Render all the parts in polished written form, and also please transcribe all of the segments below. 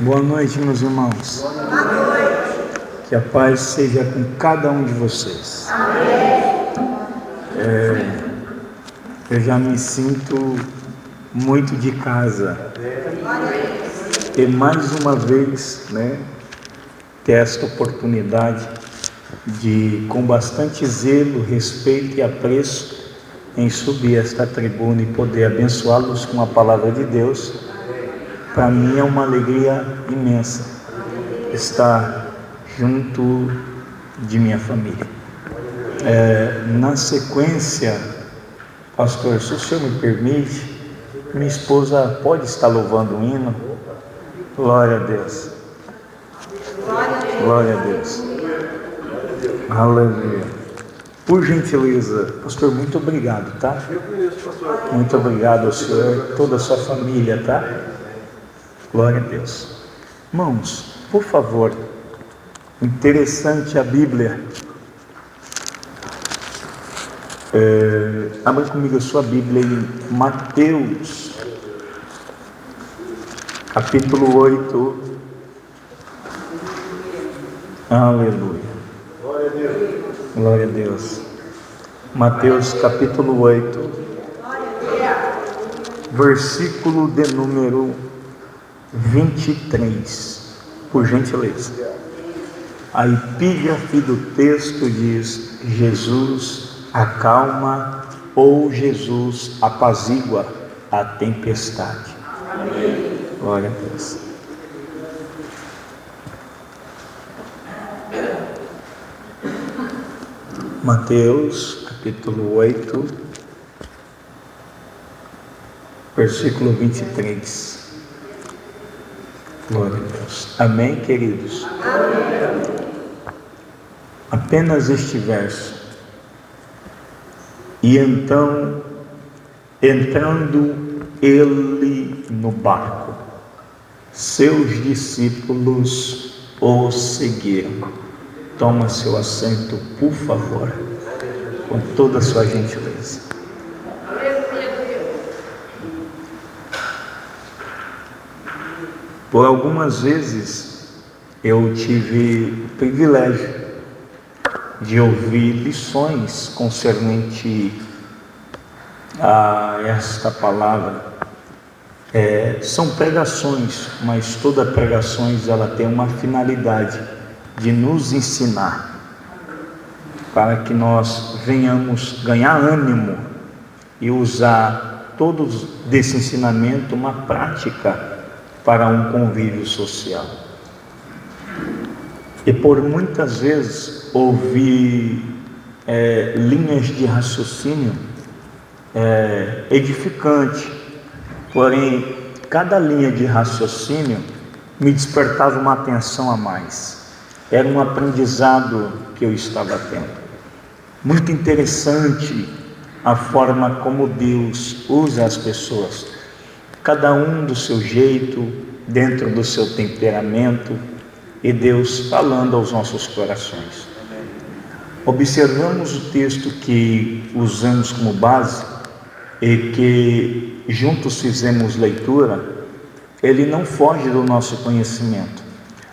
Boa noite, meus irmãos. Boa noite. Que a paz seja com cada um de vocês. Amém. Eu já me sinto muito de casa. E mais uma vez, ter esta oportunidade de, com bastante zelo, respeito e apreço, em subir esta tribuna e poder abençoá-los com a palavra de Deus. Para mim é uma alegria imensa estar junto de minha família. Na sequência, pastor, se o senhor me permite, minha esposa pode estar louvando um hino? Glória a Deus. Glória a Deus. Aleluia. Por gentileza, pastor, muito obrigado, tá? Muito obrigado ao senhor, toda a sua família, tá? Glória a Deus. Irmãos, por favor, interessante a Bíblia. Abra comigo a sua Bíblia em Mateus, capítulo 8. Aleluia. Glória a Deus. Glória a Deus. Mateus, capítulo 8, versículo de número 23, por gentileza. A epígrafe do texto diz: Jesus acalma ou Jesus apazigua a tempestade. Amém. Glória a Deus. Mateus, capítulo 8, versículo 23. Glória a Deus. Amém, queridos? Amém. Apenas este verso. E então, entrando ele no barco, seus discípulos o seguiram. Toma seu assento, por favor, com toda a sua gentileza. Por algumas vezes eu tive o privilégio de ouvir lições concernente a esta palavra. São pregações, mas toda pregações ela tem uma finalidade de nos ensinar, para que nós venhamos ganhar ânimo e usar todos desse ensinamento uma prática para um convívio social. E por muitas vezes ouvi linhas de raciocínio edificante, porém cada linha de raciocínio me despertava uma atenção a mais. Era um aprendizado que eu estava tendo. Muito interessante a forma como Deus usa as pessoas, cada um do seu jeito, dentro do seu temperamento, e Deus falando aos nossos corações. Observamos o texto que usamos como base e que juntos fizemos leitura. Ele não foge do nosso conhecimento.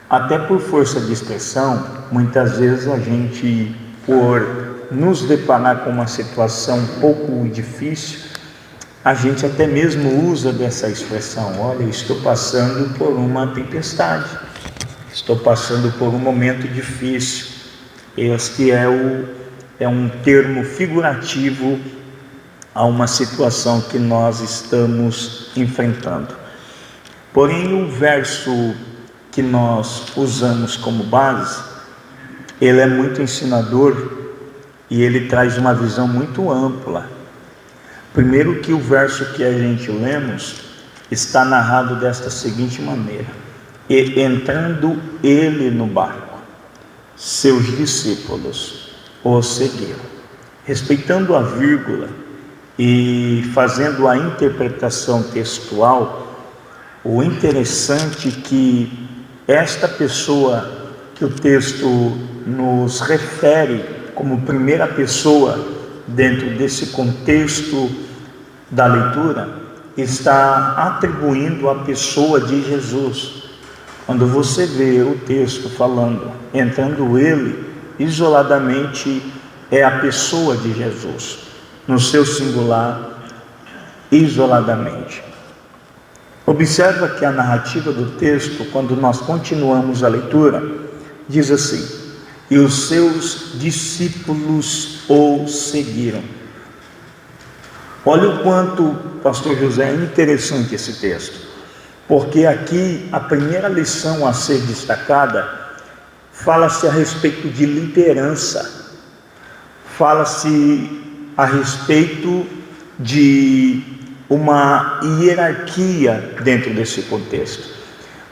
Até por força de expressão, muitas vezes a gente, por nos deparar com uma situação um pouco difícil, a gente até mesmo usa dessa expressão: olha, estou passando por uma tempestade, estou passando por um momento difícil. Este é um termo figurativo a uma situação que nós estamos enfrentando. Porém, o verso que nós usamos como base, ele é muito ensinador e ele traz uma visão muito ampla. Primeiro, que o verso que a gente lemos está narrado desta seguinte maneira: e entrando ele no barco, seus discípulos o seguiram. Respeitando a vírgula e fazendo a interpretação textual, o interessante é que esta pessoa que o texto nos refere como primeira pessoa dentro desse contexto da leitura, está atribuindo a pessoa de Jesus. Quando você vê o texto falando, entrando ele, isoladamente é a pessoa de Jesus, no seu singular, isoladamente. Observa que a narrativa do texto, quando nós continuamos a leitura, diz assim: e os seus discípulos o seguiram. Olha o quanto, pastor José, é interessante esse texto, porque aqui a primeira lição a ser destacada, fala-se a respeito de liderança, fala-se a respeito de uma hierarquia dentro desse contexto,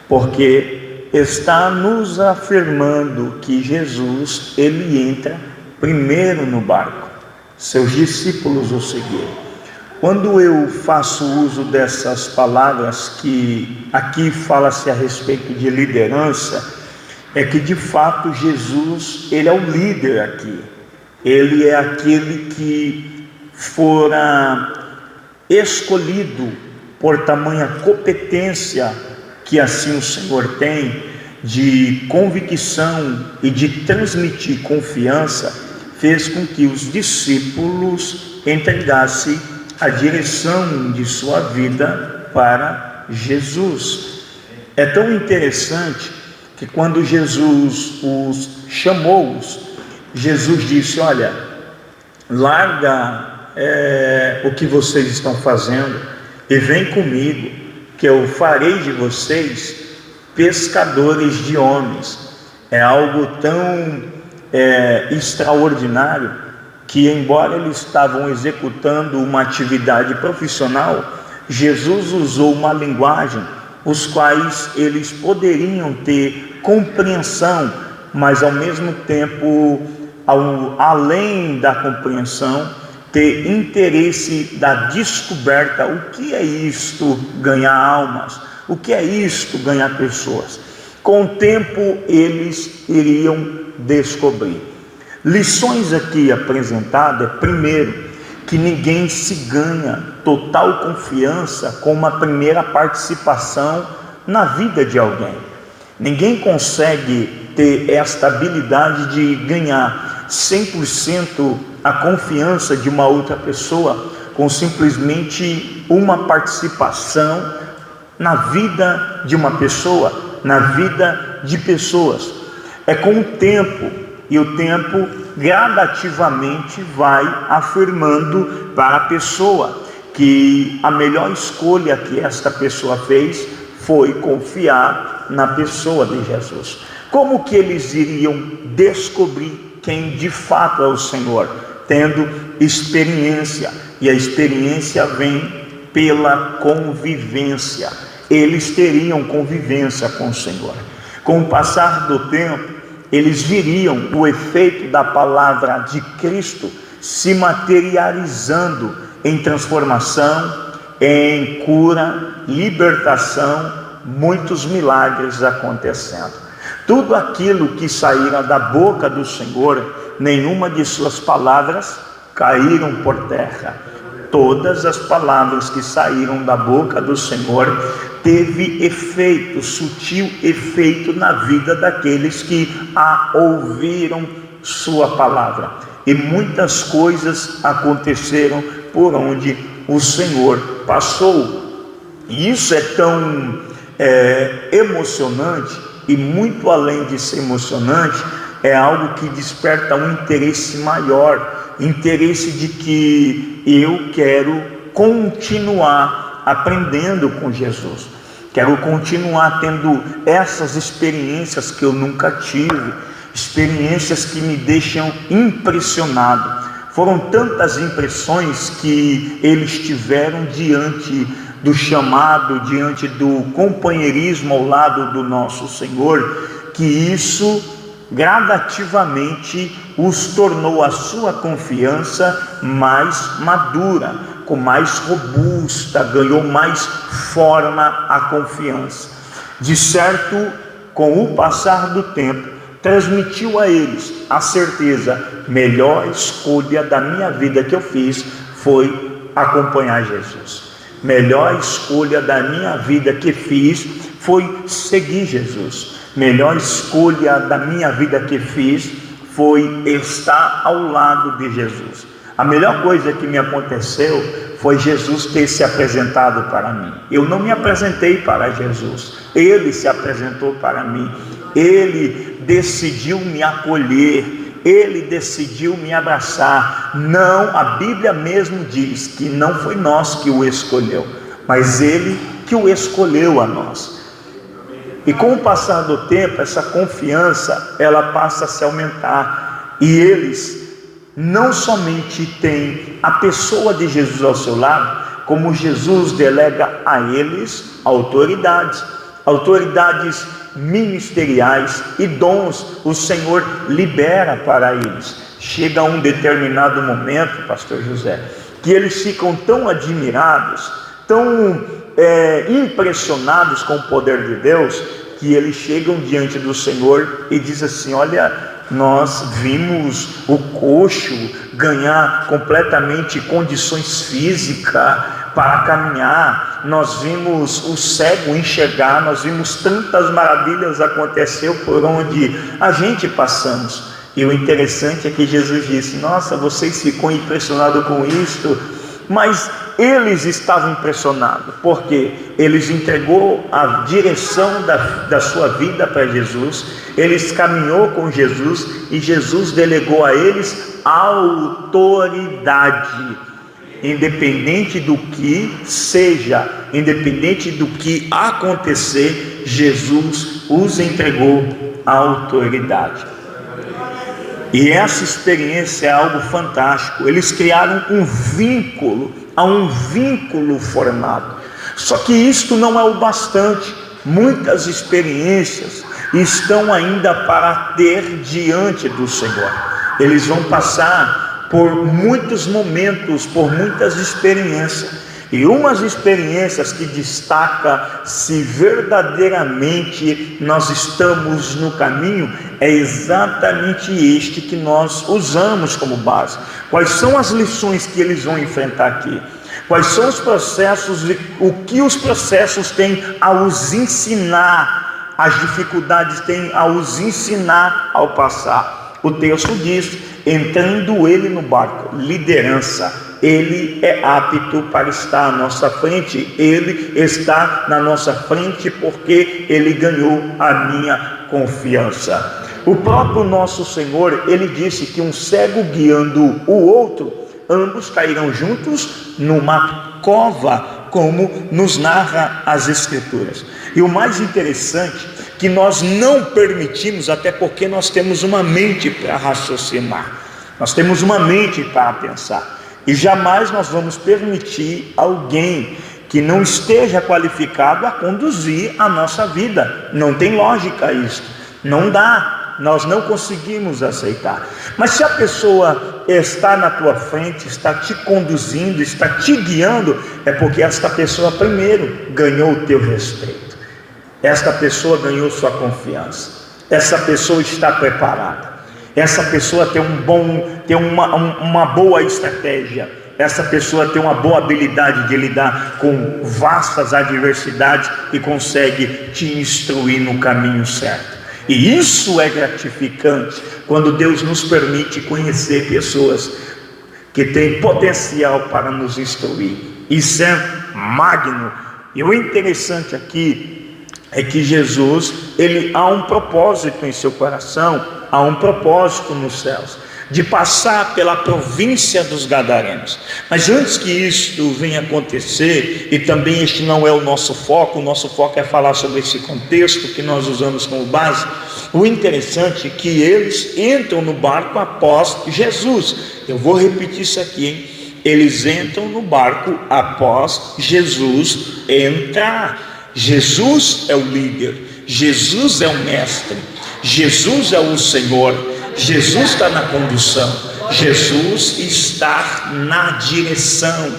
porque está nos afirmando que Jesus, ele entra primeiro no barco, seus discípulos o seguiram. Quando eu faço uso dessas palavras que aqui fala-se a respeito de liderança, é que de fato Jesus, ele é o líder aqui, ele é aquele que fora escolhido por tamanha competência que assim o Senhor tem de convicção e de transmitir confiança, fez com que os discípulos entregassem a direção de sua vida para Jesus. É tão interessante que quando Jesus os chamou, Jesus disse: olha, larga o que vocês estão fazendo e vem comigo, que eu farei de vocês pescadores de homens. É algo tão extraordinário que, embora eles estavam executando uma atividade profissional, Jesus usou uma linguagem os quais eles poderiam ter compreensão, mas ao mesmo tempo, além da compreensão, ter interesse da descoberta. O que é isto ganhar almas? O que é isto ganhar pessoas? Com o tempo eles iriam descobrir. Lições aqui apresentadas: primeiro, que ninguém se ganha total confiança com uma primeira participação na vida de alguém. Ninguém consegue ter esta habilidade de ganhar 100% a confiança de uma outra pessoa com simplesmente uma participação na vida de uma pessoa, na vida de pessoas. É com o tempo, e o tempo gradativamente vai afirmando para a pessoa que a melhor escolha que esta pessoa fez foi confiar na pessoa de Jesus. Como que eles iriam descobrir quem de fato é o Senhor? Tendo experiência, e a experiência vem pela convivência. Eles teriam convivência com o Senhor. Com o passar do tempo, eles viriam o efeito da palavra de Cristo se materializando em transformação, em cura, libertação, muitos milagres acontecendo. Tudo aquilo que saíra da boca do Senhor, nenhuma de suas palavras caíram por terra. Todas as palavras que saíram da boca do Senhor teve efeito, sutil efeito na vida daqueles que a ouviram sua palavra. E muitas coisas aconteceram por onde o Senhor passou. E isso é tão emocionante, e muito além de ser emocionante, é algo que desperta um interesse maior, interesse de que eu quero continuar aprendendo com Jesus, quero continuar tendo essas experiências que eu nunca tive, experiências que me deixam impressionado. Foram tantas impressões que eles tiveram diante do chamado, diante do companheirismo ao lado do nosso Senhor, que isso gradativamente os tornou a sua confiança mais madura, com mais robusta, ganhou mais forma a confiança. De certo, com o passar do tempo, transmitiu a eles a certeza: melhor escolha da minha vida que eu fiz foi acompanhar Jesus. Melhor escolha da minha vida que fiz foi seguir Jesus. Melhor escolha da minha vida que fiz foi estar ao lado de Jesus. A melhor coisa que me aconteceu foi Jesus ter se apresentado para mim. Eu não me apresentei para Jesus, Ele se apresentou para mim. Ele decidiu me acolher, Ele decidiu me abraçar. Não, a Bíblia mesmo diz que não foi nós que o escolheu, mas Ele que o escolheu a nós. E com o passar do tempo, essa confiança, ela passa a se aumentar. E eles não somente têm a pessoa de Jesus ao seu lado, como Jesus delega a eles autoridades ministeriais e dons. O Senhor libera para eles. Chega um determinado momento, pastor José, que eles ficam tão admirados, tão impressionados com o poder de Deus, que eles chegam diante do Senhor e dizem assim: olha, nós vimos o coxo ganhar completamente condições físicas para caminhar, nós vimos o cego enxergar, nós vimos tantas maravilhas acontecer por onde a gente passamos. E o interessante é que Jesus disse: nossa, vocês ficam impressionados com isto, mas eles estavam impressionados, porque eles entregou a direção da sua vida para Jesus, eles caminhou com Jesus e Jesus delegou a eles autoridade. Independente do que seja, independente do que acontecer, Jesus os entregou a autoridade. E essa experiência é algo fantástico. Eles criaram um vínculo, há um vínculo formado. Só que isto não é o bastante. Muitas experiências estão ainda para ter diante do Senhor. Eles vão passar por muitos momentos, por muitas experiências. E umas experiências que destaca se verdadeiramente nós estamos no caminho, é exatamente este que nós usamos como base. Quais são as lições que eles vão enfrentar aqui? Quais são os processos e o que os processos têm a os ensinar, as dificuldades têm a os ensinar ao passar? O texto diz: entrando ele no barco, liderança. Ele é apto para estar à nossa frente, Ele está na nossa frente porque Ele ganhou a minha confiança. O próprio nosso Senhor, Ele disse que um cego guiando o outro, ambos cairão juntos numa cova, como nos narra as Escrituras. E o mais interessante, que nós não permitimos, até porque nós temos uma mente para raciocinar, nós temos uma mente para pensar. E jamais nós vamos permitir alguém que não esteja qualificado a conduzir a nossa vida. Não tem lógica isso, não dá, nós não conseguimos aceitar. Mas se a pessoa está na tua frente, está te conduzindo, está te guiando, é porque esta pessoa primeiro ganhou o teu respeito, esta pessoa ganhou sua confiança, essa pessoa está preparada. Essa pessoa tem uma boa estratégia. Essa pessoa tem uma boa habilidade de lidar com vastas adversidades e consegue te instruir no caminho certo. E isso é gratificante quando Deus nos permite conhecer pessoas que têm potencial para nos instruir. Isso é magno. E o interessante aqui é que Jesus, ele há um propósito em seu coração, há um propósito nos céus, de passar pela província dos Gadarenos. Mas antes que isto venha acontecer, e também este não é o nosso foco é falar sobre esse contexto que nós usamos como base. O interessante é que eles entram no barco após Jesus. Eu vou repetir isso aqui, hein? Eles entram no barco após Jesus entrar. Jesus é o líder, Jesus é o mestre, Jesus é o Senhor, Jesus está na condução, Jesus está na direção.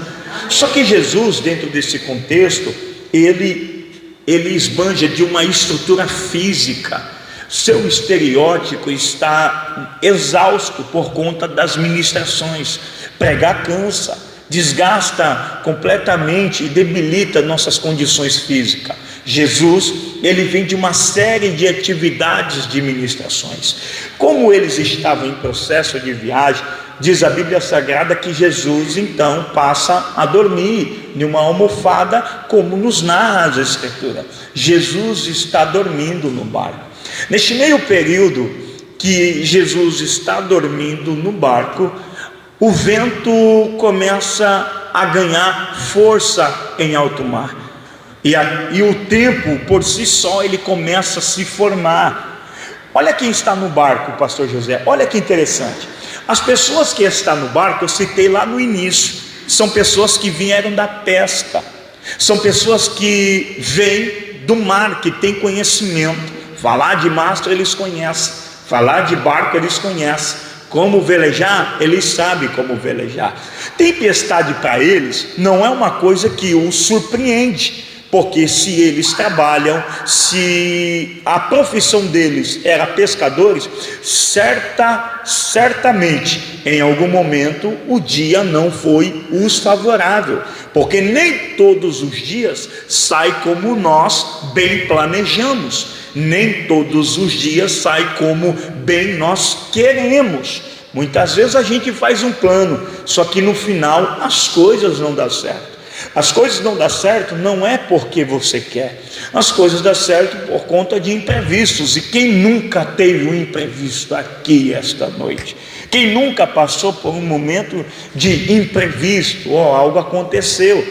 Só que Jesus, dentro desse contexto, ele esbanja de uma estrutura física. Seu estereótipo está exausto por conta das ministrações. Pregar cansa, desgasta completamente e debilita nossas condições físicas. Jesus, ele vem de uma série de atividades de ministrações. Como eles estavam em processo de viagem, diz a Bíblia Sagrada que Jesus então passa a dormir em uma almofada, como nos narra a Escritura. Jesus está dormindo no barco. Neste meio período que Jesus está dormindo no barco, o vento começa a ganhar força em alto mar, e o tempo por si só ele começa a se formar. Olha quem está no barco, pastor José, olha que interessante. As pessoas que estão no barco, eu citei lá no início, são pessoas que vieram da pesca, são pessoas que vêm do mar, que têm conhecimento. Falar de mastro eles conhecem, falar de barco eles conhecem, como velejar, eles sabem como velejar. Tempestade para eles não é uma coisa que os surpreende, porque se eles trabalham, se a profissão deles era pescadores, certamente em algum momento o dia não foi os favorável, porque nem todos os dias sai como nós bem planejamos, nem todos os dias sai como bem nós queremos. Muitas vezes a gente faz um plano, só que no final as coisas não dão certo. As coisas não dão certo não é porque você quer, as coisas dão certo por conta de imprevistos. E quem nunca teve um imprevisto aqui esta noite? Quem nunca passou por um momento de imprevisto? Algo aconteceu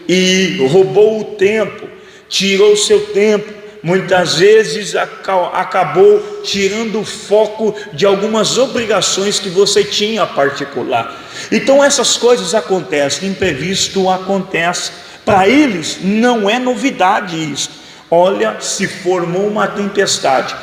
e roubou o tempo, tirou o seu tempo, muitas vezes acabou tirando o foco de algumas obrigações que você tinha particular. Então essas coisas acontecem, imprevisto acontece. Para eles não é novidade isso. Olha, se formou uma tempestade.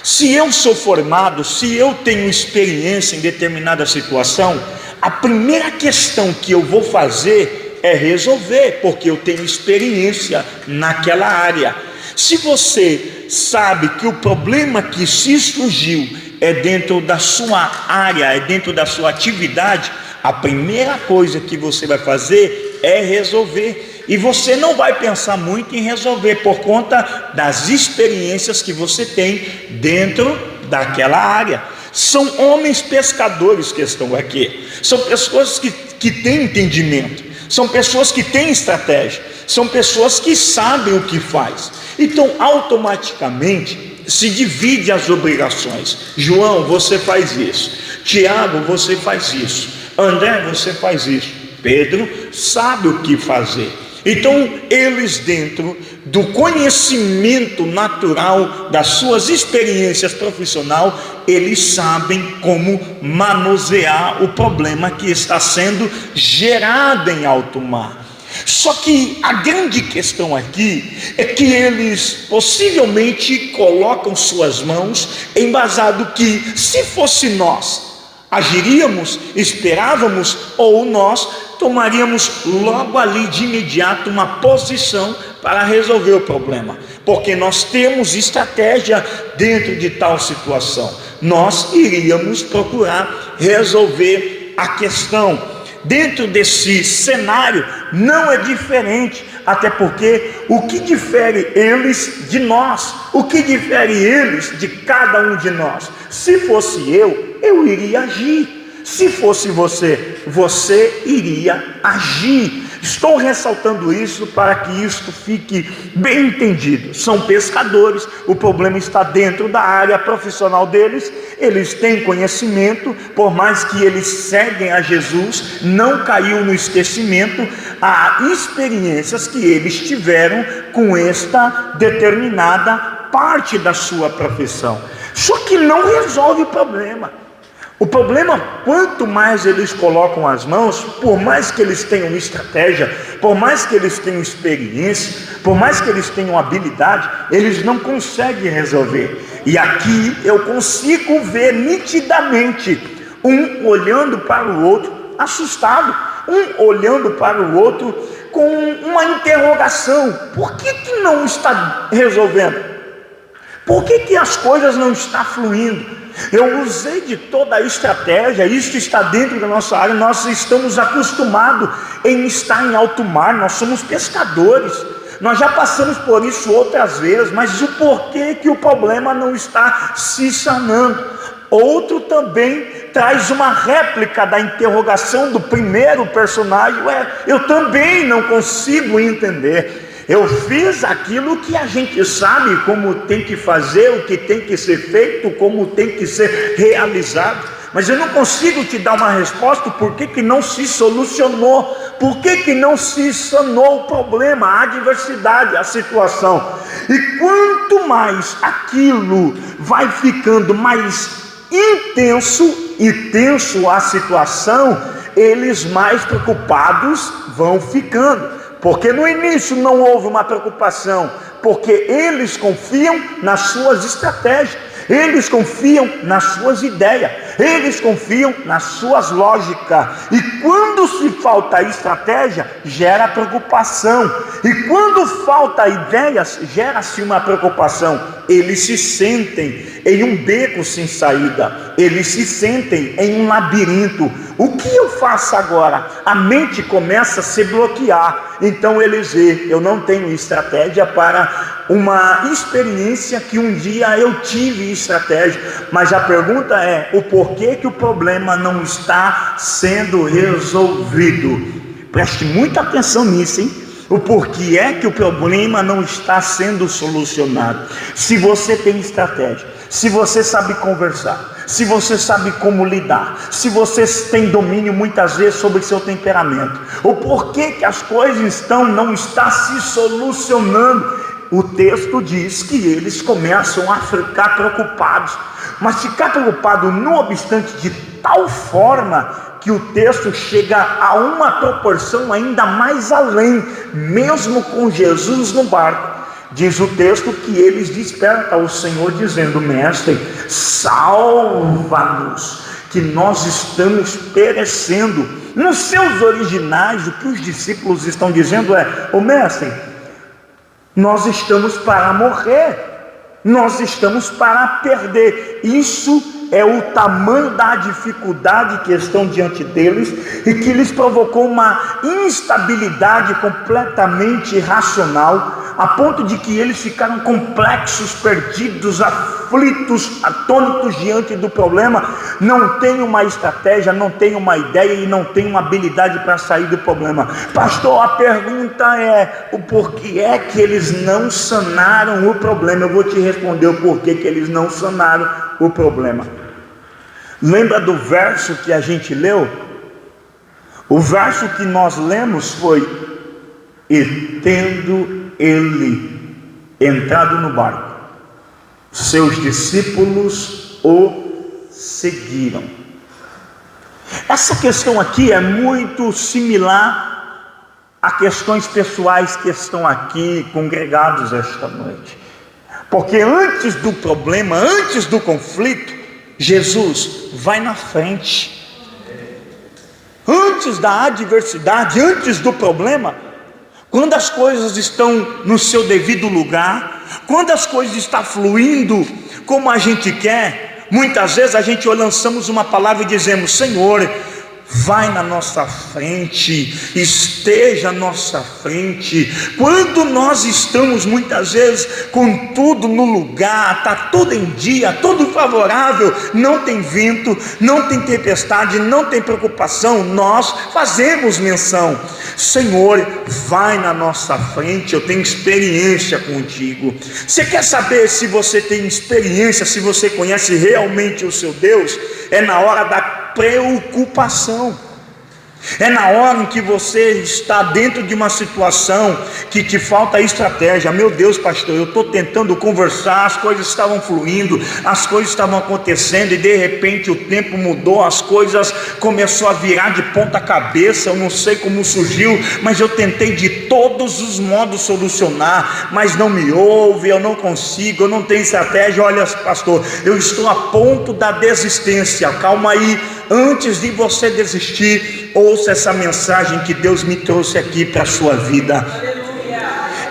Se eu sou formado, se eu tenho experiência em determinada situação, a primeira questão que eu vou fazer é resolver, porque eu tenho experiência naquela área. Se você sabe que o problema que se surgiu é dentro da sua área, é dentro da sua atividade, a primeira coisa que você vai fazer é resolver. E você não vai pensar muito em resolver, por conta das experiências que você tem dentro daquela área. São homens pescadores que estão aqui, são pessoas que têm entendimento, são pessoas que têm estratégia, são pessoas que sabem o que faz. Então automaticamente se divide as obrigações. João, você faz isso. Tiago, você faz isso. André, você faz isso. Pedro sabe o que fazer. Então eles, dentro do conhecimento natural das suas experiências profissionais, eles sabem como manusear o problema que está sendo gerado em alto mar. Só que a grande questão aqui é que eles possivelmente colocam suas mãos embasado que, se fosse nós, agiríamos, esperávamos, ou nós tomaríamos logo ali de imediato uma posição para resolver o problema, porque nós temos estratégia dentro de tal situação. Nós iríamos procurar resolver a questão. Dentro desse cenário não é diferente, até porque o que difere eles de nós, o que difere eles de cada um de nós? Se fosse eu iria agir. Se fosse você iria agir. Estou ressaltando isso para que isto fique bem entendido. São pescadores, o problema está dentro da área profissional deles, eles têm conhecimento, por mais que eles seguem a Jesus, não caiu no esquecimento as experiências que eles tiveram com esta determinada parte da sua profissão. Só que não resolve o problema. O problema, quanto mais eles colocam as mãos, por mais que eles tenham estratégia, por mais que eles tenham experiência, por mais que eles tenham habilidade, eles não conseguem resolver. E aqui eu consigo ver nitidamente um olhando para o outro assustado, um olhando para o outro com uma interrogação: por que não está resolvendo? Por que as coisas não estão fluindo? Eu usei de toda a estratégia, isso está dentro da nossa área, nós estamos acostumados em estar em alto mar, nós somos pescadores, Nós já passamos por isso outras vezes, mas o porquê que o problema não está se sanando? Outro também traz uma réplica da interrogação do primeiro personagem: eu também não consigo entender. Eu fiz aquilo que a gente sabe como tem que fazer, o que tem que ser feito, como tem que ser realizado, mas eu não consigo te dar uma resposta. Por que não se solucionou? Por que não se sanou o problema, a adversidade, a situação? E quanto mais aquilo vai ficando mais intenso e tenso a situação, eles mais preocupados vão ficando. Porque no início não houve uma preocupação, porque eles confiam nas suas estratégias, eles confiam nas suas ideias, eles confiam nas suas lógicas. E quando se falta estratégia, gera preocupação. E quando falta ideias, gera-se uma preocupação. Eles se sentem em um beco sem saída, eles se sentem em um labirinto. O que eu faço agora? A mente começa a se bloquear. Então eles veem: eu não tenho estratégia para uma experiência que um dia eu tive estratégia. Mas a pergunta é: o porquê que o problema não está sendo resolvido? Preste muita atenção nisso, hein? O porquê é que o problema não está sendo solucionado? Se você tem estratégia, se você sabe conversar, se você sabe como lidar, se você tem domínio muitas vezes sobre seu temperamento, o porquê que as coisas não está se solucionando? O texto diz que eles começam a ficar preocupados, mas ficar preocupado não obstante de tal forma que o texto chega a uma proporção ainda mais além, mesmo com Jesus no barco. Diz o texto que eles despertam ao Senhor dizendo: mestre, salva-nos, que nós estamos perecendo. Nos seus originais, o que os discípulos estão dizendo é: ô mestre, nós estamos para morrer, nós estamos para perder. Isso é o tamanho da dificuldade que estão diante deles e que lhes provocou uma instabilidade completamente irracional, a ponto de que eles ficaram complexos, perdidos, aflitos, atônitos diante do problema. Não tem uma estratégia, não tem uma ideia e não tem uma habilidade para sair do problema. Pastor, a pergunta é: o porquê é que eles não sanaram o problema? Eu vou te responder o porquê que eles não sanaram o problema. Lembra do verso que a gente leu? O verso que nós lemos foi: e tendo ele entrado no barco, seus discípulos o seguiram. Essa questão aqui é muito similar a questões pessoais que estão aqui congregados esta noite. Porque antes do problema, antes do conflito, Jesus vai na frente. Antes da adversidade, antes do problema, quando as coisas estão no seu devido lugar, quando as coisas estão fluindo como a gente quer, muitas vezes a gente lançamos uma palavra e dizemos: Senhor, vai na nossa frente, esteja à nossa frente. Quando nós estamos muitas vezes com tudo no lugar, está tudo em dia, tudo favorável, não tem vento, não tem tempestade, não tem preocupação, nós fazemos menção: Senhor, vai na nossa frente, eu tenho experiência contigo. Você quer saber se você tem experiência, se você conhece realmente o seu Deus? É na hora da preocupação. É na hora em que você está dentro de uma situação que te falta estratégia. Meu Deus, pastor, eu estou tentando conversar, as coisas estavam fluindo, as coisas estavam acontecendo e de repente o tempo mudou, as coisas começou a virar de ponta cabeça. Eu não sei como surgiu, mas eu tentei de todos os modos solucionar, mas não me ouve, eu não consigo, eu não tenho estratégia. Olha, pastor, eu estou a ponto da desistência. Calma aí, antes de você desistir, ouça essa mensagem que Deus me trouxe aqui para a sua vida.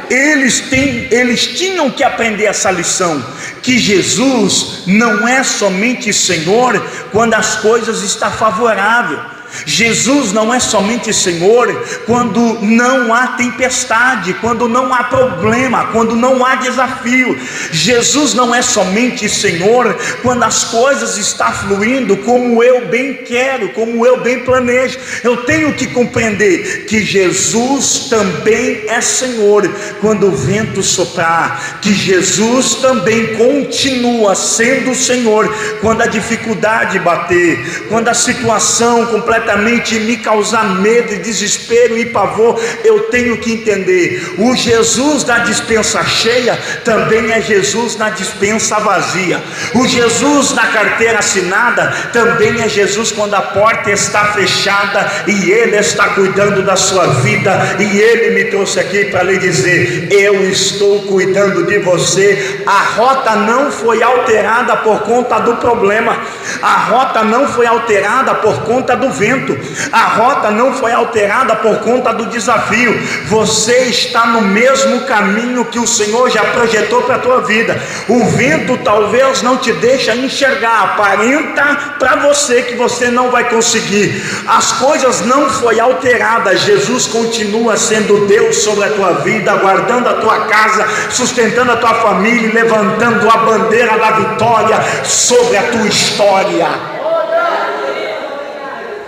Eles tinham que aprender essa lição, que Jesus não é somente Senhor quando as coisas estão favoráveis. Jesus não é somente Senhor quando não há tempestade, quando não há problema, quando não há desafio. Jesus não é somente Senhor quando as coisas estão fluindo como eu bem quero, como eu bem planejo. Eu tenho que compreender que Jesus também é Senhor quando o vento soprar, que Jesus também continua sendo Senhor quando a dificuldade bater, quando a situação completamente me causar medo e desespero e pavor. Eu tenho que entender, o Jesus da dispensa cheia também é Jesus na dispensa vazia. O Jesus da carteira assinada também é Jesus quando a porta está fechada e Ele está cuidando da sua vida. E Ele me trouxe aqui para lhe dizer: eu estou cuidando de você. A rota não foi alterada por conta do problema, a rota não foi alterada por conta do vento, a rota não foi alterada por conta do desafio. Você está no mesmo caminho que o Senhor já projetou para a tua vida. O vento talvez não te deixe enxergar, aparenta para você que você não vai conseguir. As coisas não foi alteradas. Jesus continua sendo Deus sobre a tua vida, guardando a tua casa, sustentando a tua família, levantando a bandeira da vitória sobre a tua história.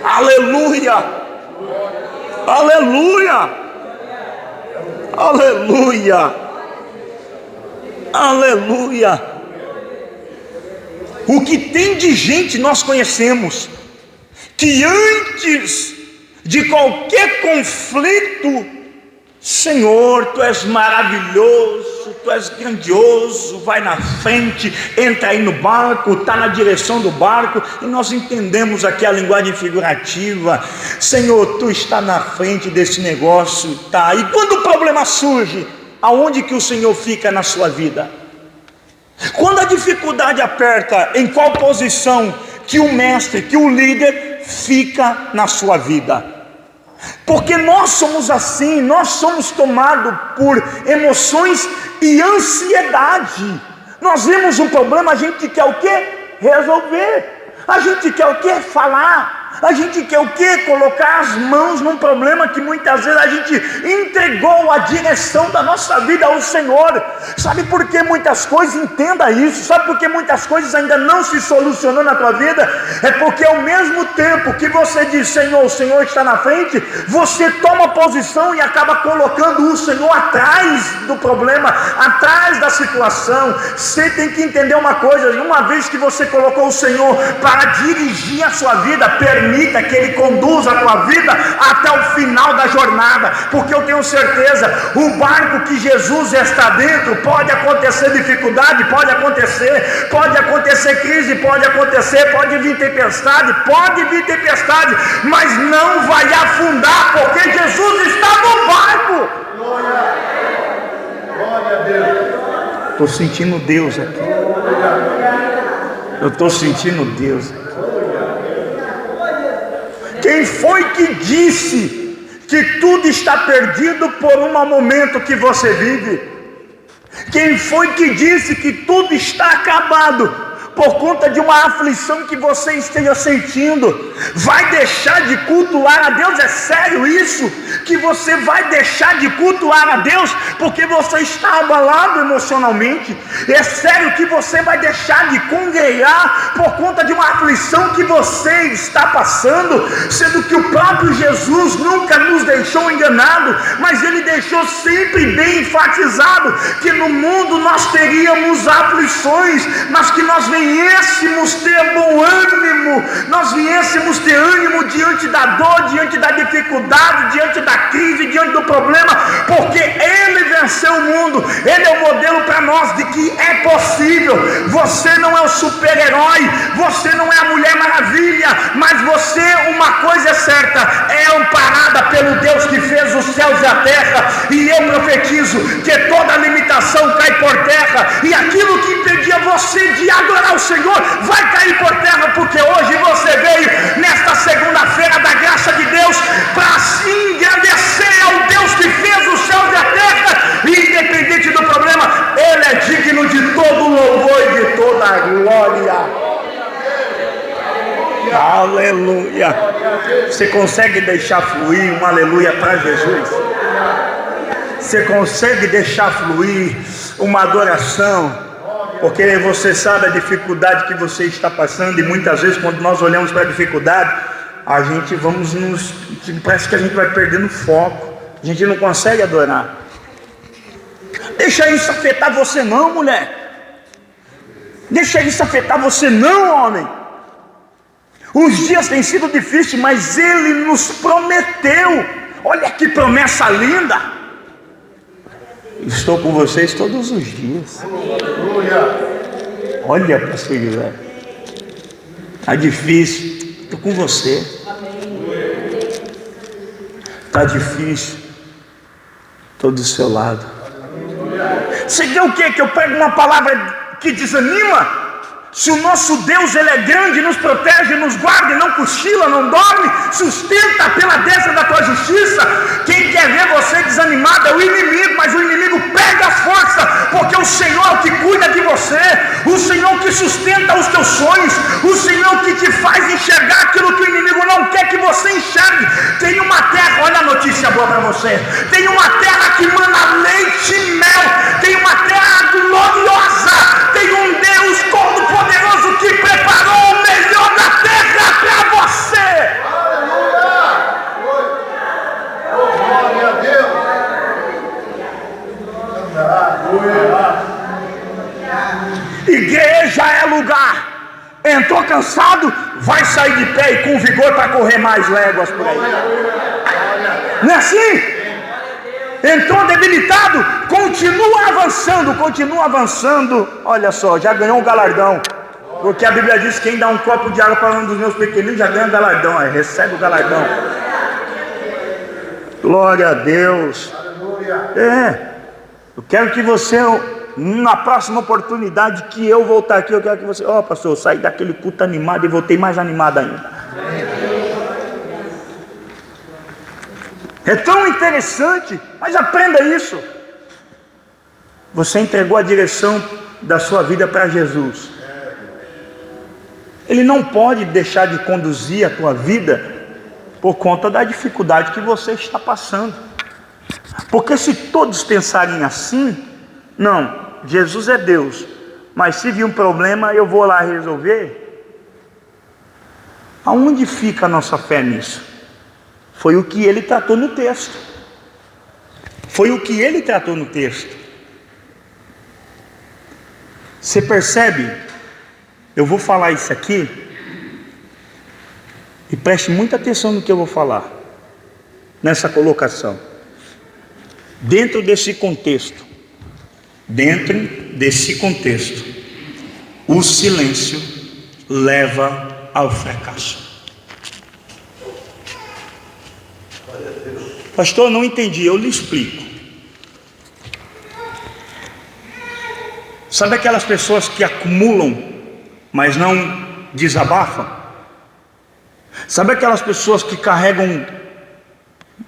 Aleluia, aleluia, aleluia, aleluia. O que tem de gente nós conhecemos que antes de qualquer conflito: Senhor, Tu és maravilhoso, Tu és grandioso, vai na frente, entra aí no barco, está na direção do barco. E nós entendemos aqui a linguagem figurativa: Senhor, Tu está na frente desse negócio, tá? E quando o problema surge, aonde que o Senhor fica na sua vida? Quando a dificuldade aperta, em qual posição que o mestre, que o líder fica na sua vida? Porque nós somos assim, nós somos tomados por emoções e ansiedade. Nós vemos um problema, a gente quer o quê? Resolver. A gente quer o quê? Falar. A gente quer o quê? Colocar as mãos num problema que muitas vezes a gente entregou a direção da nossa vida ao Senhor. Sabe por que muitas coisas? Entenda isso. Sabe por que muitas coisas ainda não se solucionou na tua vida? É porque ao mesmo tempo que você diz: Senhor, o Senhor está na frente, você toma posição e acaba colocando o Senhor atrás do problema, atrás da situação. Você tem que entender uma coisa: uma vez que você colocou o Senhor para dirigir a sua vida, permita que Ele conduza a tua vida até o final da jornada, porque eu tenho certeza, o barco que Jesus está dentro, pode acontecer dificuldade, pode acontecer crise, pode vir tempestade, mas não vai afundar, porque Jesus está no barco. Glória a Deus. Estou sentindo Deus aqui. Eu estou sentindo Deus aqui. Quem foi que disse que tudo está perdido por um momento que você vive? Quem foi que disse que tudo está acabado por conta de uma aflição que você esteja sentindo? Vai deixar de cultuar a Deus? É sério isso? Que você vai deixar de cultuar a Deus porque você está abalado emocionalmente? É sério que você vai deixar de congregar por conta de uma aflição que você está passando? Sendo que o próprio Jesus nunca nos deixou enganado, mas Ele deixou sempre bem enfatizado que no mundo nós teríamos aflições, mas que nós viéssemos ter bom ânimo, nós viéssemos ter ânimo diante da dor, diante da dificuldade, diante da crise, diante do problema, porque Ele venceu o mundo. Ele é o modelo para nós de que é possível. Você não é o super-herói, você não é a Mulher Maravilha, mas você, uma coisa é certa, é amparada pelo Deus que fez os céus e a terra. E eu profetizo que toda limitação cai por terra, e aquilo que impedia você de adorar o Senhor vai cair por terra, porque hoje você veio nesta segunda-feira da graça de Deus para assim agradecer ao Deus que fez os céus e a terra, e independente do problema, Ele é digno de todo louvor e de toda glória. Aleluia. Você consegue deixar fluir um aleluia para Jesus? Você consegue deixar fluir uma adoração? Porque você sabe a dificuldade que você está passando, e muitas vezes quando nós olhamos para a dificuldade, a gente parece que a gente vai perdendo foco, a gente não consegue adorar. Deixa isso afetar você não, mulher. Deixa isso afetar você não, homem. Os dias têm sido difíceis, mas Ele nos prometeu. Olha que promessa linda. Estou com vocês todos os dias. Olha, pastor José, está difícil, estou com você. Está difícil, estou do seu lado. Você quer o quê? Que eu pregue uma palavra que desanima? Se o nosso Deus, Ele é grande, nos protege, nos guarda, não cochila, não dorme, sustenta pela destra da tua justiça. Quem quer ver você desanimado é o inimigo, mas o inimigo pega as forças, porque o Senhor é o que cuida de você, o Senhor que sustenta os teus sonhos, o Senhor que te faz enxergar aquilo que o inimigo não quer que você enxergue. Tem uma terra, olha a notícia boa para você, tem uma terra que mana leite e mel, tem uma terra gloriosa, tem um Deus todo-poderoso que preparou o melhor da terra para você. Glória a Deus. Igreja é lugar. Entrou cansado, vai sair de pé e com vigor para correr mais léguas por aí. Não é assim? Entrou debilitado, continua avançando. Olha só, já ganhou um galardão. Porque a Bíblia diz que quem dá um copo de água para um dos meus pequeninos já ganha um galardão. Aí recebe o galardão. Glória a Deus. Eu quero que você, na próxima oportunidade que eu voltar aqui, eu quero que você, pastor, eu saí daquele culto animado e voltei mais animado ainda. É tão interessante, mas aprenda isso. Você entregou a direção da sua vida para Jesus. Ele não pode deixar de conduzir a tua vida por conta da dificuldade que você está passando. Porque se todos pensarem assim, não, Jesus é Deus, mas se vir um problema eu vou lá resolver. Aonde fica a nossa fé nisso? Foi o que ele tratou no texto. Você percebe? Eu vou falar isso aqui, e preste muita atenção no que eu vou falar, nessa colocação. Dentro desse contexto, o silêncio leva ao fracasso. Pastor, não entendi, eu lhe explico. Sabe aquelas pessoas que acumulam, mas não desabafam? Sabe aquelas pessoas que carregam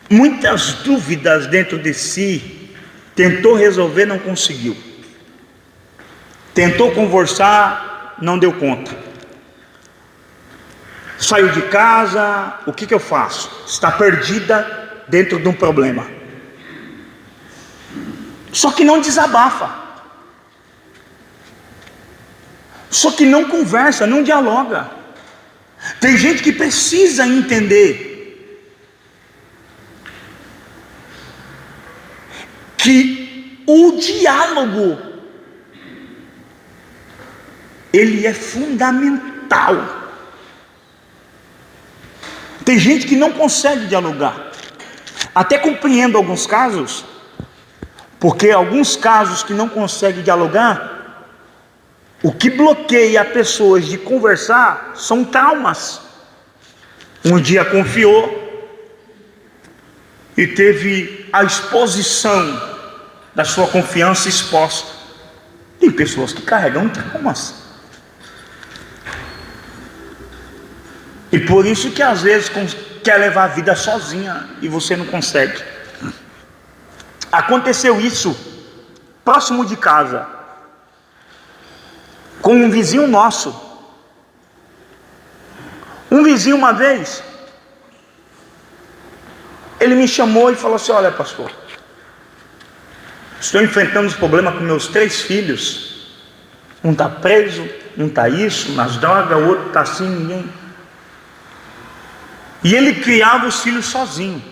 muitas dúvidas dentro de si, tentou resolver, não conseguiu, tentou conversar, não deu conta, saiu de casa, o que eu faço? Está perdida dentro de um problema, só que não desabafa, só que não conversa, não dialoga. Tem gente que precisa entender que o diálogo ele é fundamental. Tem gente que não consegue dialogar. Até compreendo alguns casos, porque alguns casos que não conseguem dialogar, o que bloqueia pessoas de conversar são traumas. Um dia confiou e teve a exposição da sua confiança exposta. Tem pessoas que carregam traumas. E por isso que às vezes quer levar a vida sozinha e você não consegue. Aconteceu isso próximo de casa, com um vizinho nosso. Um vizinho uma vez Ele me chamou e falou assim: olha, pastor, estou enfrentando os problemas com meus 3 filhos. Um está preso, um está isso, nas drogas, o outro está assim, ninguém. E ele criava os filhos sozinho.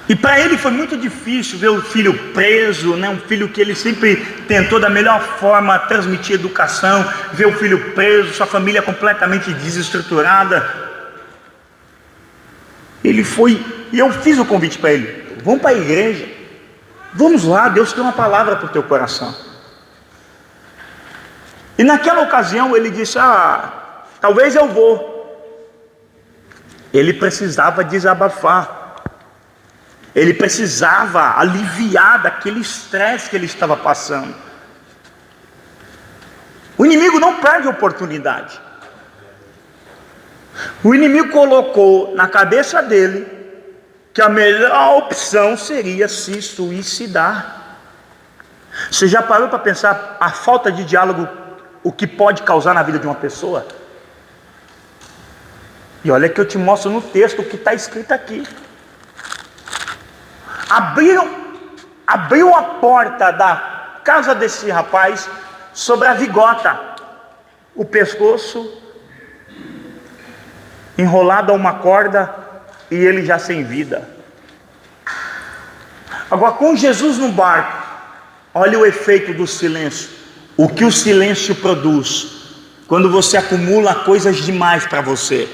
E para ele foi muito difícil ver o filho preso, né? Um filho que ele sempre tentou da melhor forma transmitir educação, ver o filho preso, sua família completamente desestruturada. Ele foi, e eu fiz o convite para ele: vamos para a igreja, vamos lá, Deus tem uma palavra para o teu coração. E naquela ocasião ele disse: talvez eu vou. Ele precisava desabafar. Ele precisava aliviar daquele estresse que ele estava passando. O inimigo não perde oportunidade. O inimigo colocou na cabeça dele que a melhor opção seria se suicidar. Você já parou para pensar a falta de diálogo, o que pode causar na vida de uma pessoa? E olha que eu te mostro no texto o que está escrito aqui. Abriu a porta da casa desse rapaz sobre a vigota, o pescoço enrolado a uma corda e ele já sem vida. Agora, com Jesus no barco, olha o efeito do silêncio, o que o silêncio produz. Quando você acumula coisas demais para você,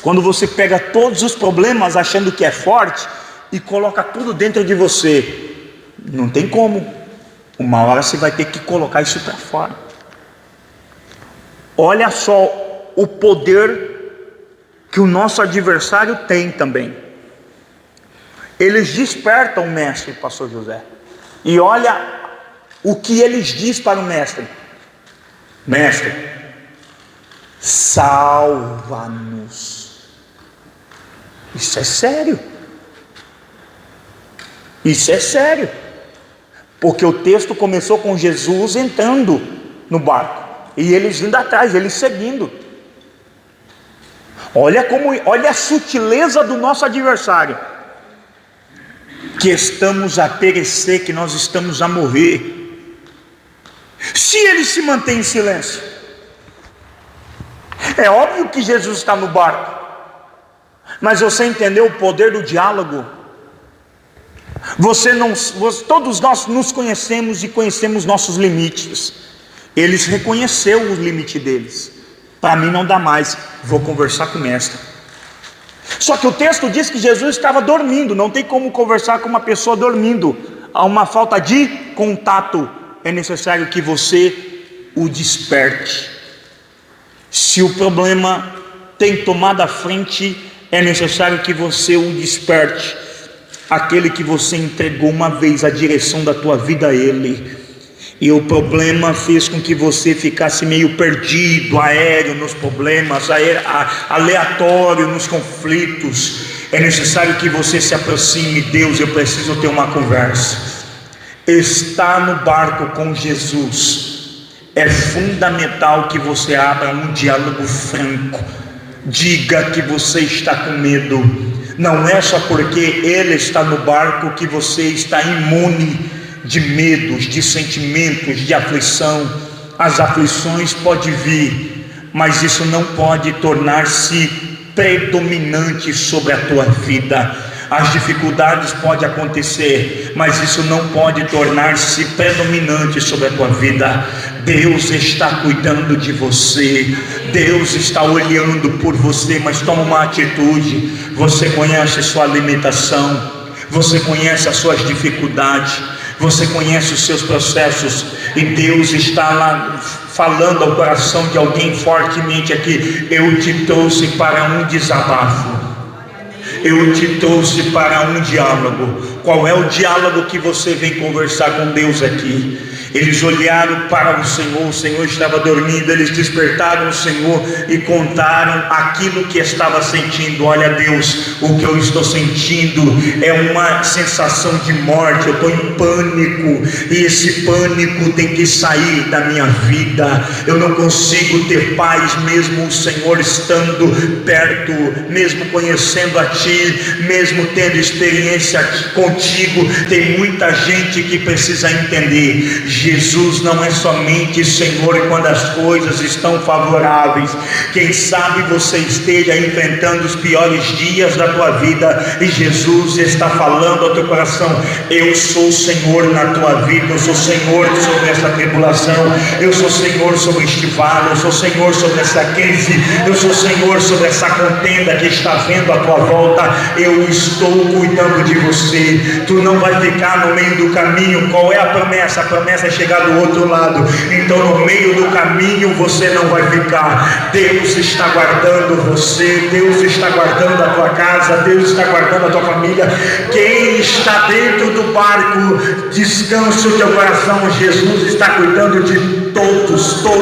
quando você pega todos os problemas achando que é forte e coloca tudo dentro de você, não tem como. Uma hora você vai ter que colocar isso para fora. Olha só o poder que o nosso adversário tem também. Eles despertam o mestre, pastor José, e olha o que eles diz para o mestre: mestre, salva-nos. Isso é sério. Isso é sério, porque o texto começou com Jesus entrando no barco e eles indo atrás, eles seguindo. Olha a sutileza do nosso adversário, que estamos a perecer, que nós estamos a morrer. Se ele se mantém em silêncio, é óbvio que Jesus está no barco, mas você entendeu o poder do diálogo? Todos nós nos conhecemos e conhecemos nossos limites. Eles reconheceram o limite deles. Para mim não dá mais, vou conversar com o mestre. Só que o texto diz que Jesus estava dormindo. Não tem como conversar com uma pessoa dormindo. Há uma falta de contato. É necessário que você o desperte. Se o problema tem tomado a frente, é necessário que você o desperte. Aquele que você entregou uma vez a direção da tua vida a Ele, e o problema fez com que você ficasse meio perdido, aéreo nos problemas, aleatório nos conflitos. É necessário que você se aproxime. Deus, eu preciso ter uma conversa. Está no barco com Jesus, é fundamental que você abra um diálogo franco. Diga que você está com medo. Não é só porque ele está no barco que você está imune de medos, de sentimentos, de aflição. As aflições podem vir, mas isso não pode tornar-se predominante sobre a tua vida. As dificuldades podem acontecer, mas isso não pode tornar-se predominante sobre a tua vida. Deus está cuidando de você, Deus está olhando por você, mas toma uma atitude. Você conhece sua limitação, você conhece as suas dificuldades, você conhece os seus processos, e Deus está lá falando ao coração de alguém fortemente aqui: eu te trouxe para um desabafo, eu te trouxe para um diálogo. Qual é o diálogo que você vem conversar com Deus aqui? Eles olharam para o Senhor estava dormindo, eles despertaram o Senhor e contaram aquilo que estava sentindo. Olha, Deus, o que eu estou sentindo é uma sensação de morte, eu estou em pânico, e esse pânico tem que sair da minha vida. Eu não consigo ter paz, mesmo o Senhor estando perto, mesmo conhecendo a Ti, mesmo tendo experiência contigo. Tem muita gente que precisa entender: Jesus não é somente Senhor quando as coisas estão favoráveis. Quem sabe você esteja enfrentando os piores dias da tua vida e Jesus está falando ao teu coração: eu sou Senhor na tua vida, eu sou Senhor sobre essa tribulação, eu sou Senhor sobre este vale, eu sou Senhor sobre essa crise, eu sou Senhor sobre essa contenda que está vendo à tua volta. Eu estou cuidando de você. Tu não vai ficar no meio do caminho. Qual é a promessa? A promessa é chegar do outro lado. Então no meio do caminho você não vai ficar. Deus está guardando você, Deus está guardando a tua casa, Deus está guardando a tua família. Quem está dentro do barco, descanse o teu coração. Jesus está cuidando de todos.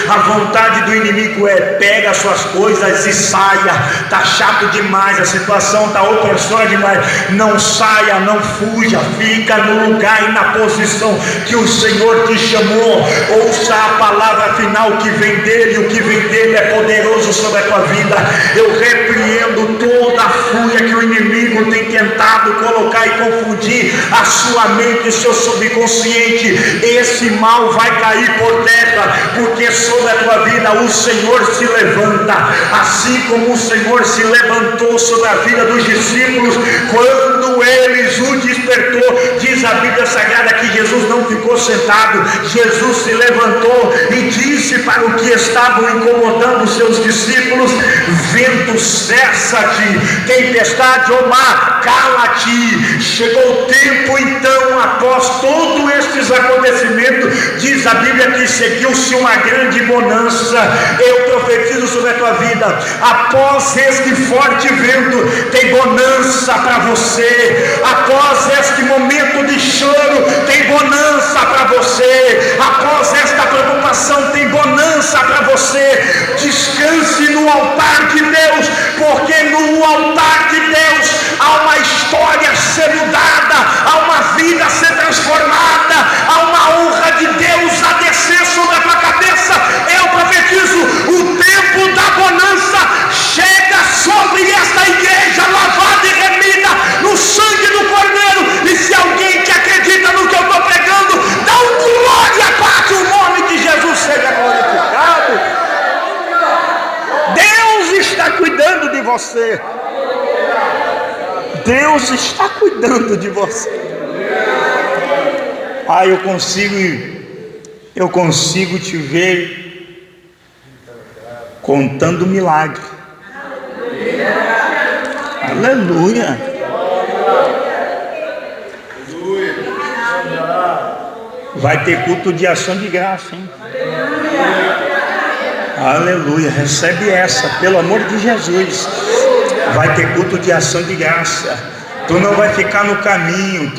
A vontade do inimigo é: pega as suas coisas e saia. Está chato demais, a situação está opressora demais. Não saia, não fuja, fica no lugar e na posição que o Senhor te chamou. Ouça a palavra final que vem dele. O que vem dele é poderoso sobre a tua vida. Eu repreendo toda a fúria que o inimigo tem tentado colocar e confundir a sua mente e seu subconsciente. Esse mal vai cair por terra, porque sobre a tua vida o Senhor se levanta, assim como o Senhor se levantou sobre a vida dos discípulos quando eles o despertou. Diz a Bíblia Sagrada que Jesus não ficou sentado, Jesus se levantou e disse para o que estavam incomodando os seus discípulos: vento, cessa-te, tempestade ou mar, cala-te. Chegou o tempo então, após todos estes acontecimentos, diz a Bíblia que seguiu-se uma grande bonança. Eu profetizo sobre a tua vida: após este forte vento tem bonança para você. Após este momento de choro tem bonança para você. Após esta preocupação tem bonança para você. Descanse no altar de Deus, porque no altar de Deus há uma história a ser mudada, há uma vida a ser transformada, há uma honra de Deus a descer sobre a tua cabeça. Eu profetizo: o tempo da bonança chega sobre esta igreja lavada e remida no sangue do Cordeiro. E se alguém que acredita no que eu estou pregando, dá um glória para que o nome de Jesus seja glorificado. Deus está cuidando de você. Deus está cuidando de você. Eu consigo te ver contando milagre. Aleluia. Vai ter culto de ação de graça, hein? Aleluia. Recebe essa, pelo amor de Jesus. Vai ter culto de ação de graça. Tu não vai ficar no caminho,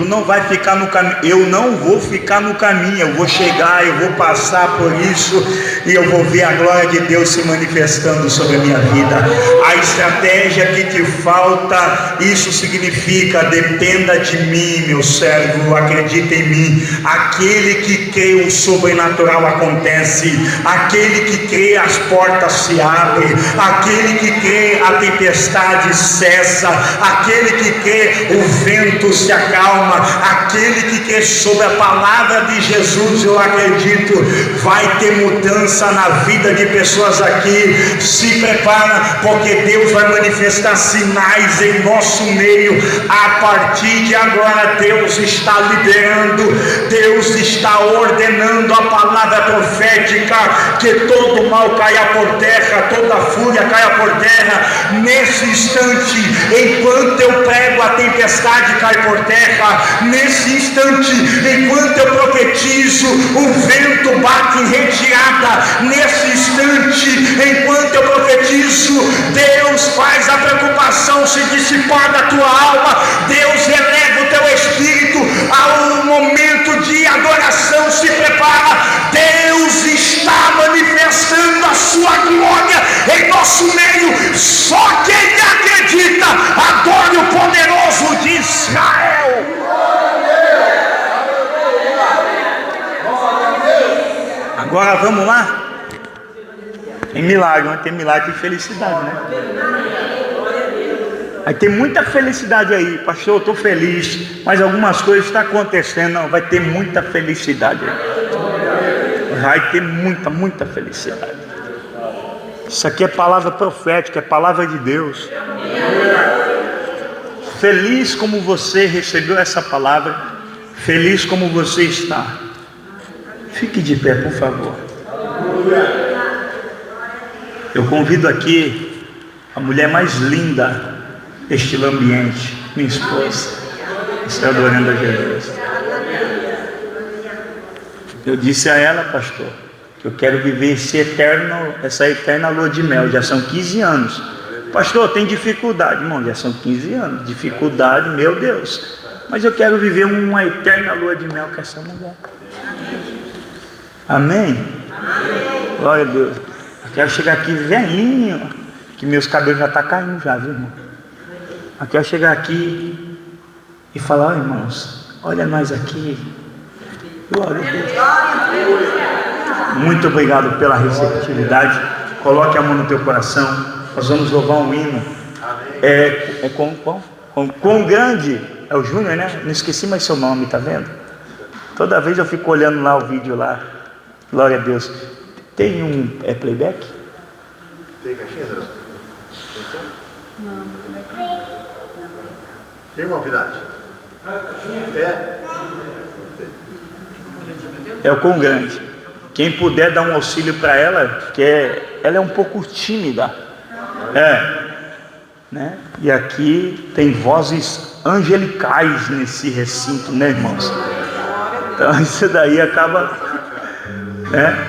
eu não vou ficar no caminho, eu vou chegar, eu vou passar por isso e eu vou ver a glória de Deus se manifestando sobre a minha vida. A estratégia que te falta, isso significa: dependa de mim, meu servo, acredita em mim. Aquele que crê, o sobrenatural acontece. Aquele que crê, as portas se abrem. Aquele que crê, a tempestade cessa. Aquele que crê, o vento se acalma. Aquele que crê sobre a palavra de Jesus, eu acredito, vai ter mudança na vida de pessoas aqui. Se prepara, porque Deus vai manifestar sinais em nosso meio. A partir de agora, Deus está liberando, Deus está ordenando a palavra profética, que todo mal caia por terra, toda fúria caia por terra. Nesse instante, enquanto eu prego, a tempestade cai por terra. Nesse instante, enquanto eu profetizo, o vento bate em retirada. Nesse instante, enquanto eu profetizo, Deus faz a preocupação se dissipar da tua alma. Deus eleva o teu espírito ao momento de oração se prepara. Deus está manifestando a sua glória em nosso meio. Só quem acredita, adore o poderoso de Israel. Agora vamos lá. Tem milagre, mas tem milagre de felicidade, né? Aí tem muita felicidade aí, pastor, eu estou feliz, mas algumas coisas estão acontecendo. Não, vai ter muita felicidade aí. Vai ter muita felicidade. Isso aqui é palavra profética, é palavra de Deus. Feliz como você recebeu essa palavra, feliz como você está. Fique de pé, por favor. Eu convido aqui a mulher mais linda deste ambiente, minha esposa, está adorando a Jesus. Eu disse a ela, pastor, que eu quero viver essa eterna lua de mel. Já são 15 anos. Pastor, tem dificuldade, irmão, já são 15 anos. Dificuldade, meu Deus. Mas eu quero viver uma eterna lua de mel com essa mulher. Amém? Glória a Deus. Eu quero chegar aqui velhinho, que meus cabelos já estão caindo já, viu, irmão? Eu quero chegar aqui e falar, irmãos, olha nós aqui. Glória a Deus. Muito obrigado pela receptividade. Coloque a mão no teu coração. Nós vamos louvar um hino. Quão grande é o Júnior, né? Não esqueci mais seu nome, tá vendo? Toda vez eu fico olhando lá o vídeo lá. Glória a Deus. Tem um playback? Tem caixinha, Zé? Não. Tem uma novidade? É o quão grande. Quem puder dar um auxílio para ela, porque ela é um pouco tímida. Né? E aqui tem vozes angelicais nesse recinto, né, irmãos? Então isso daí acaba, né?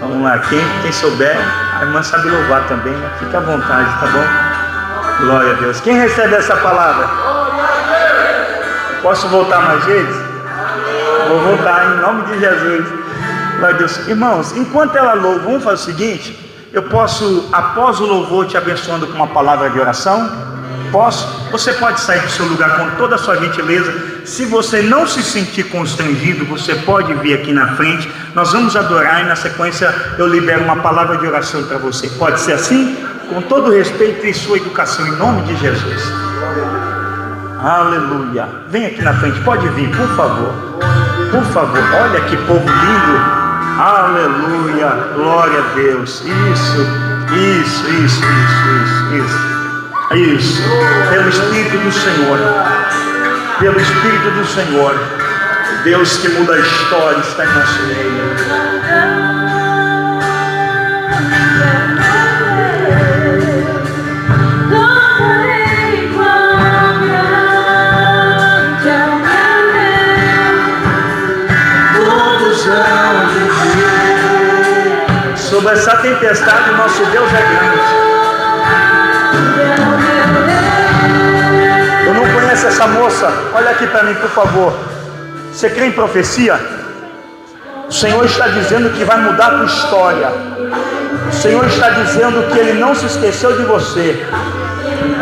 Vamos lá, quem souber, a irmã sabe louvar também, né? Fica à vontade, tá bom? Glória a Deus. Quem recebe essa palavra? Posso voltar mais vezes? Vou voltar em nome de Jesus. Glória a Deus. Irmãos, enquanto ela louva, vamos fazer o seguinte. Eu posso, após o louvor, te abençoando com uma palavra de oração? Posso? Você pode sair do seu lugar com toda a sua gentileza. Se você não se sentir constrangido, você pode vir aqui na frente. Nós vamos adorar e na sequência eu libero uma palavra de oração para você. Pode ser assim? Com todo respeito e sua educação, em nome de Jesus. Aleluia. Vem aqui na frente, pode vir, por favor. Por favor, olha que povo lindo. Aleluia, glória a Deus. Isso. Pelo Espírito do Senhor. Pelo Espírito do Senhor. Deus que muda a história está em nosso meio. Sobre essa tempestade, nosso Deus é grande. Eu não conheço essa moça. Olha aqui para mim, por favor. Você crê em profecia? O Senhor está dizendo que vai mudar a tua história. O Senhor está dizendo que Ele não se esqueceu de você.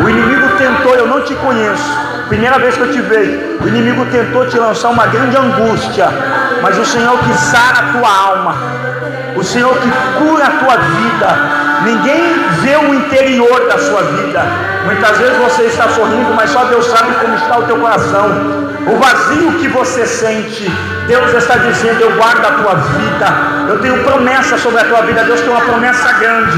O inimigo tentou, eu não te conheço. Primeira vez que eu te vejo, o inimigo tentou te lançar uma grande angústia. Mas o Senhor que sara a tua alma. O Senhor que cura a tua vida. Ninguém vê o interior da sua vida. Muitas vezes você está sorrindo, mas só Deus sabe como está o teu coração. O vazio que você sente, Deus está dizendo: eu guardo a tua vida. Eu tenho promessa sobre a tua vida. Deus tem uma promessa grande.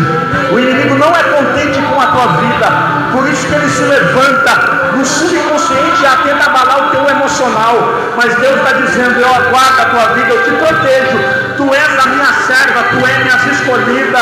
O inimigo não é contente com a tua vida. Por isso que ele se levanta no subconsciente e tenta abalar o teu emocional. Mas Deus está dizendo: eu aguardo a tua vida, eu te protejo. Tu és a minha serva, tu és minha escolhida.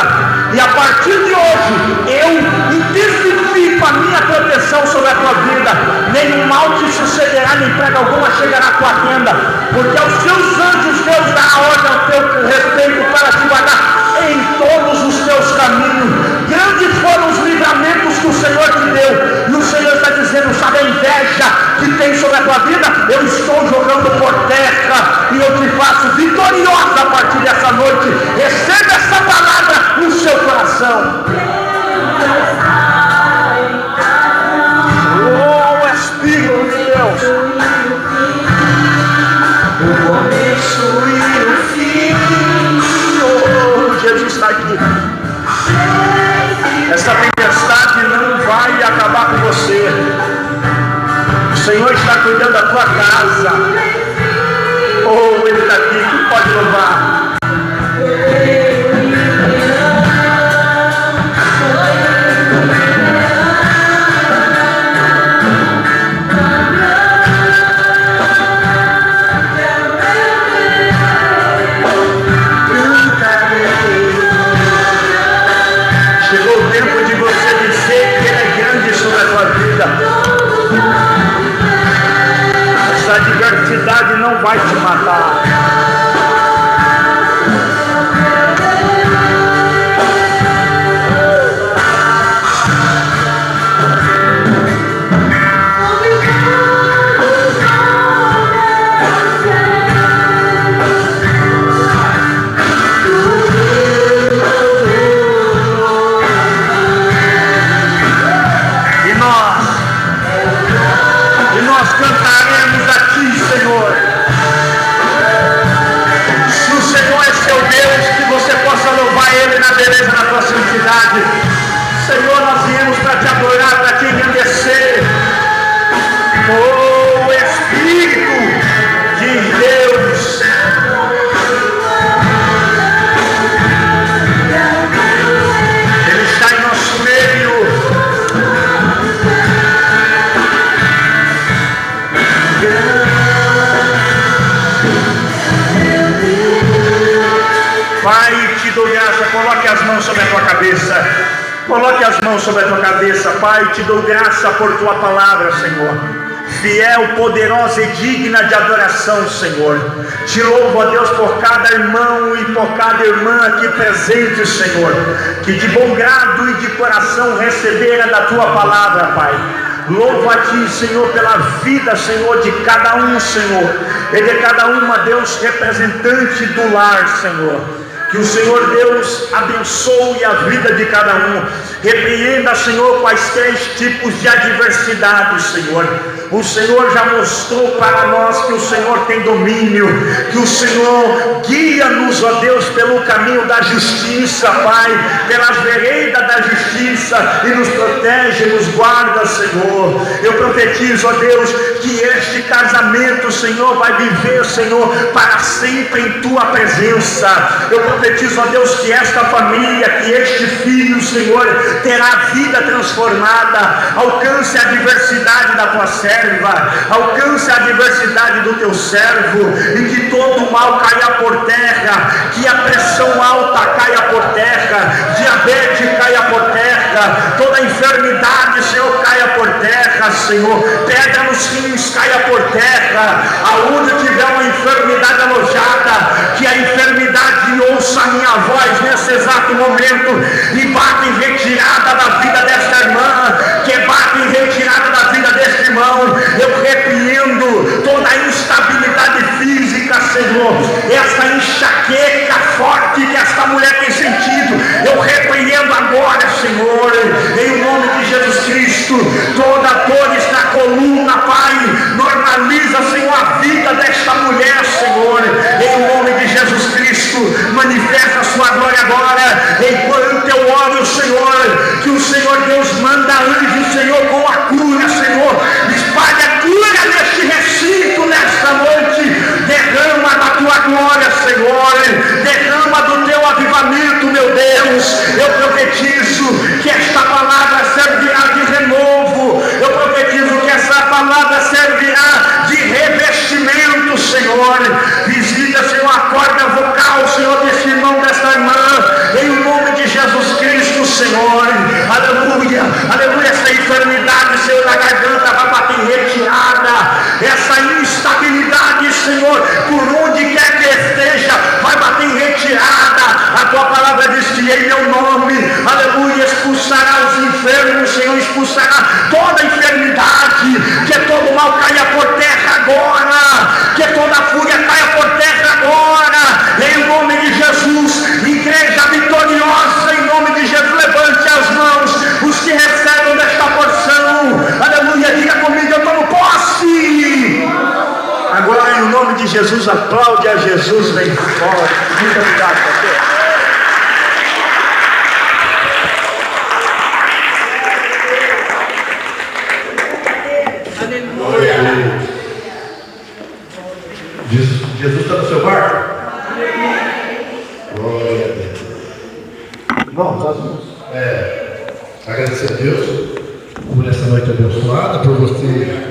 E a partir de hoje, eu intensifico a minha proteção sobre a tua vida. Nenhum mal te sucederá, nem praga alguma chegará à tua tenda. Porque aos seus anjos Deus dá a ordem ao teu respeito para te guardar em todos os teus caminhos. Grandes foram os livramentos que o Senhor te deu. E o Senhor está dizendo: sabe toda inveja que tem sobre a tua vida, eu estou jogando por terra e eu te faço vitoriosa a partir dessa noite. Receba essa palavra no seu coração. Oh, Espírito de Deus, o começo e o fim. Oh, Jesus está aqui. Essa tempestade não vai acabar com você. O Senhor está cuidando da tua casa. Oh, Ele está aqui. Tu pode louvar. Essa adversidade não vai te matar. Cantaremos a Ti, Senhor. Se o Senhor é seu Deus, que você possa louvar Ele na beleza da tua santidade. Senhor, nós viemos para Te adorar, para Te engrandecer. Oh, Espírito de Deus, Ele está em nosso meio. Pai, te dou graça, coloque as mãos sobre a tua cabeça. Coloque as mãos sobre a tua cabeça. Pai, te dou graça por tua palavra, Senhor. Fiel, poderosa e digna de adoração, Senhor. Te louvo, ó Deus, por cada irmão e por cada irmã aqui presente, Senhor, que de bom grado e de coração receberam da tua palavra, Pai. Louvo a Ti, Senhor, pela vida, Senhor, de cada um, Senhor, e de cada uma, Deus, representante do lar, Senhor. Que o Senhor Deus abençoe a vida de cada um. Repreenda, Senhor, quaisquer tipos de adversidades, Senhor. O Senhor já mostrou para nós que o Senhor tem domínio, que o Senhor guia-nos, ó Deus, pelo caminho da justiça, Pai, pelas veredas da justiça, e nos protege, nos guarda, Senhor. Eu profetizo, ó Deus, que este casamento, Senhor, vai viver, Senhor, para sempre em Tua presença. Eu profetizo, ó Deus, que esta família, que este filho, Senhor, terá vida transformada. Alcance a diversidade da Tua serva, alcance a diversidade do Teu servo, e que todo o mal caia por terra, que a pressão alta caia por terra, diabetes caia por terra, toda enfermidade, Senhor, caia por terra, Senhor, pedra nos rins caia por terra, aonde tiver uma enfermidade alojada, que a enfermidade ouça a minha voz nesse exato momento, e bata em retirada da vida desta irmã, que bata em retirada da vida deste irmão. Eu repreendo toda a instabilidade física, Senhor, essa enxaqueca forte que esta mulher tem sentido, eu repreendo agora, Senhor, em nome de Jesus Cristo. Toda dor na coluna, Pai, normaliza, Senhor, a vida desta mulher, Senhor, em nome de Jesus Cristo. Manifesta a sua glória agora, enquanto eu oro, Senhor, que o Senhor Deus manda anjos, Senhor, com a cura, Senhor, espalha a cura neste recinto, nesta noite, derrama da tua glória, Senhor, derrama do teu avivamento, meu Deus. Eu profetizo que esta palavra servirá de renovo, eu profetizo que essa palavra servirá Muito obrigado, pastor. Jesus está no seu barco? Glória a Deus. Irmãos, nós vamos agradecer a Deus por essa noite abençoada, por você